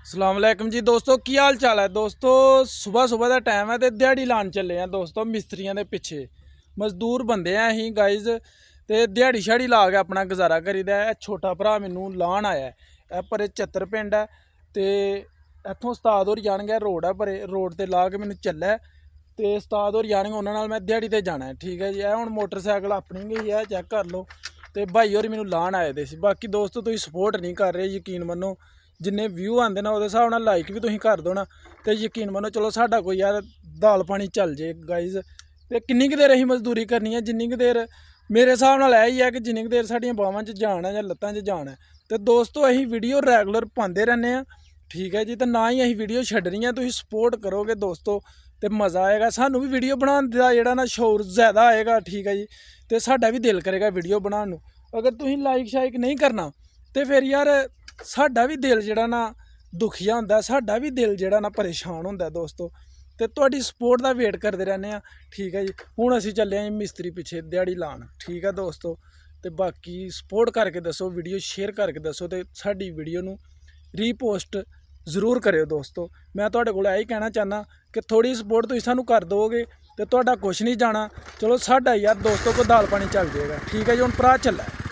अस्सलामुअलैकुम जी दोस्तों, की हाल चाल है दोस्तों। सुबह सुबह का टाइम है तो दिहाड़ी लान चले हैं दोस्तों मिस्त्रियों के पिछे। मजदूर बंदे हैं असीं गाइज, तो दिहाड़ी शाड़ी ला के अपना गुजारा करीदा है। छोटा भरा मैनू लान आया है परे चत्तर पिंड है, तो इत्थों उस्ताद होर जाणगे, रोड है परे, रोड ते ला के मैनू चला तो उस्ताद होर जाणगे, उन्होंने मैं दिहाड़ी ते जाना है। ठीक है जी, हुण मोटरसाइकिल अपनी गई है, चैक कर लो। तो भाई होर मैनू लान आए दे सी। बाकी दोस्तों तुसीं सपोर्ट नहीं कर रहे, यकीन मन्नो जिन्ने व्यू आते ना उस हिसाब नाल लाइक भी तुसीं कर दो ना, तो यकीन मन्नो चलो साडा कोई यार दाल पानी चल जे गाइज। तो किन्नी क देर असीं मजदूरी करनी है, जिन्नी क देर मेरे हिसाब नाल यही है कि जिन्नी क देर साडियां बावां च जान है जां लत्तां च जान है। तो दोस्तों असीं वीडियो रैगूलर पांदे रहने हैं, ठीक है जी। तो ना ही असीं वीडियो छड्डनी है, तुसीं सपोर्ट करोगे दोस्तों तो मज़ा आएगा। सानू भी वीडियो बनाने का जेहड़ा ना शौर ज़्यादा आएगा, ठीक है जी। तो साडा भी दिल करेगा वीडियो बनाने नूं। अगर तुसीं लाइक शाइक नहीं करना तो फिर यार साडा भी दिल जेहड़ा ना दुखिया हुंदा, साडा भी दिल जेहड़ा ना परेशान हुंदा दोस्तों। तो तुहाडी सपोर्ट का वेट करते रहने हैं, ठीक है जी। हुण असीं चले आं मिस्त्री पिछे दिहाड़ी लान, ठीक है दोस्तों। तो बाकी सपोर्ट करके दसो, वीडियो शेयर करके दसो, तो साडी वीडियो नूं रीपोस्ट जरूर करियो दोस्तों। मैं तुहाडे कोल यही कहना चाहना कि थोड़ी सपोर्ट तुसीं सानू कर दोगे तो तुहाडा कुछ नहीं जाना। चलो साडा यार दोस्तों को दाल पानी चल जाएगा, ठीक है जी। हुण भरा चला है।